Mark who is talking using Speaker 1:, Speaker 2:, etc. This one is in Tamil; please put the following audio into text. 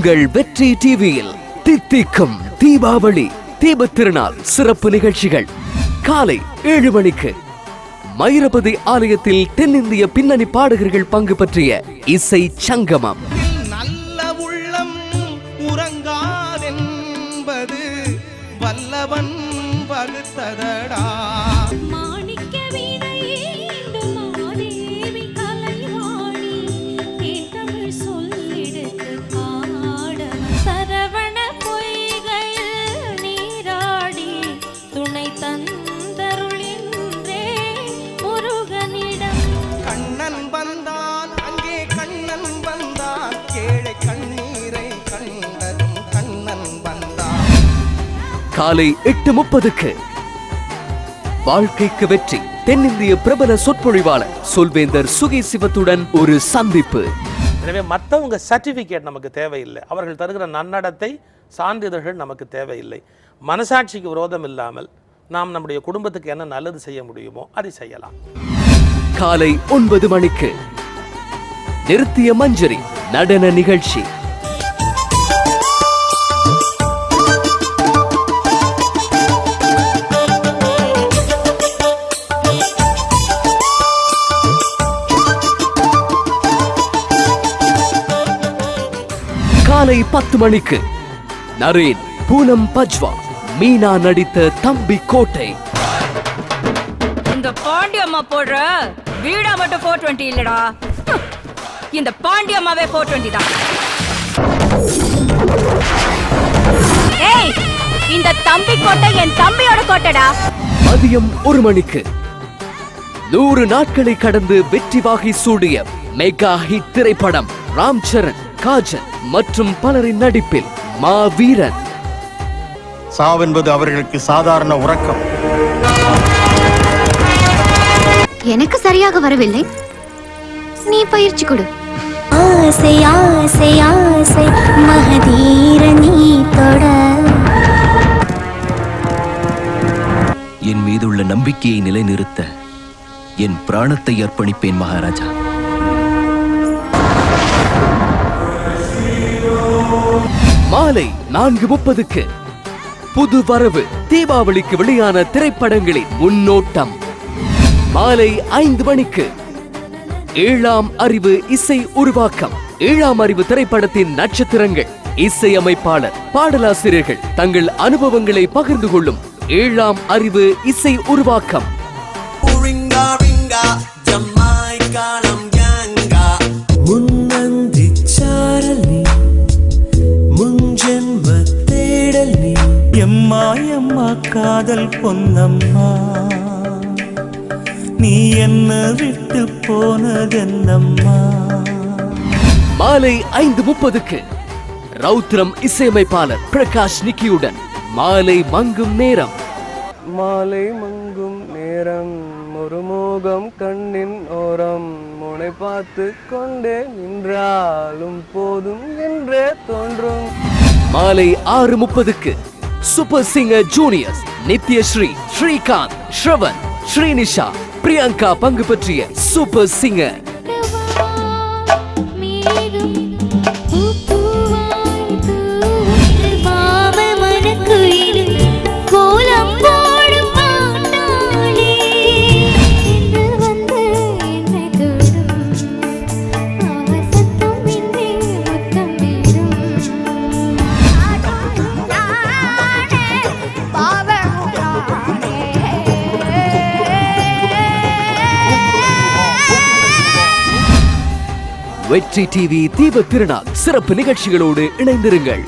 Speaker 1: உங்கள் வெற்றி டிவியில் தித்திக்கும் தீபாவளி தீபத் திருநாள் சிறப்பு நிகழ்ச்சிகள் காலை 7 மணிக்கு மயிரபதி ஆலயத்தில் தென்னிந்திய பின்னணி பாடகர்கள் பங்கு பற்றிய இசை சங்கமம்.
Speaker 2: நல்ல உள்ளம் உறங்காதென்பது வல்லவன் வகுத்ததடா.
Speaker 1: காலை 8:30க்கு வாழ்க்கைக்கு வெற்றி தென்னிந்திய பிரபல சொற்பொழிவாளர் சொல்வேந்தர் சுகி சிவத்துடன் ஒரு சந்திப்பு.
Speaker 3: எனவே மற்றவங்க சர்டிபிகேட் நமக்கு தேவையில்லை, அவர்கள் தருகிற நன்னடத்தை சான்றிதழ்கள் நமக்கு தேவையில்லை. மனசாட்சிக்கு விரோதம் இல்லாமல் நாம் நம்முடைய குடும்பத்துக்கு என்ன நல்லது செய்ய முடியுமோ அதை செய்யலாம்.
Speaker 1: காலை 9 மணிக்கு நிறுத்திய மஞ்சரி நடன நிகழ்ச்சி. காலை 10 மணிக்கு நரேன், பூனம் பஜ்வா, மீனா நடித்த தம்பி கோட்டை.
Speaker 4: இந்த பாண்டியம்மா போடுற வீடா மட்டும் 420 இல்லடா, இந்த பாண்டியம்மாவே 420 தான். ஏய், இந்த தம்பி கோட்டை என் தம்பியோட கோட்டைடா.
Speaker 1: மதியம் 1 மணிக்கு 100 நாட்களை கடந்து வெற்றி வாகை சூடிய மெகா ஹிட் திரைப்படம் ராம் சரண், காஜல் மற்றும் பலரின் நடிப்பில் மாவீரன்.
Speaker 5: சாவென்பது அவர்களுக்கு சாதாரண உறக்கம்.
Speaker 6: எனக்கு சரியாக வரவில்லை, நீ பயிற்சி கொடு.
Speaker 7: ஆசை ஆசை ஆசை மகதீர நீ தொட.
Speaker 8: என் மீதுள்ள நம்பிக்கையை நிலைநிறுத்த என் பிராணத்தை அர்ப்பணிப்பேன் மகாராஜா.
Speaker 1: மாலை 4:30க்கு புது வரவு தீபாவளிக்கு வெளியான திரைப்படங்களின் முன்னோட்டம். மாலை 5 மணிக்கு 7ஆம் அறிவு இசை உருவாக்கம். 7ஆம் அறிவு திரைப்படத்தின் நட்சத்திரங்கள், இசையமைப்பாளர், பாடலாசிரியர்கள் தங்கள் அனுபவங்களை பகிர்ந்து கொள்ளும் 7ஆம் அறிவு இசை உருவாக்கம்.
Speaker 9: எம்மா காதல் பொன்னம்மா, நீ என்ன விட்டு போனதென்னம்மா.
Speaker 1: மாலை 5:30க்கு ரௌத்ரம் இசையமைப்பாளர் பிரகாஷ் நிக்கியுடன் மாலை மங்கும் நேரம்.
Speaker 10: மாலை மங்கும் நேரம், ஒரு மோகம் கண்ணின் ஓரம், முனை பார்த்து கொண்டே நின்றாலும் போதும் என்றே தோன்றும்.
Speaker 1: மாலை 6:30க்கு Super Singer Juniors Nithyashree, Srikanth, Shravan, Srinisha, Priyanka பங்கு பற்றிய சூப்பர் சிங்கர். வெற்றி டிவி தீபத் திருநாள் சிறப்பு நிகழ்ச்சிகளோடு இணைந்திருங்கள்.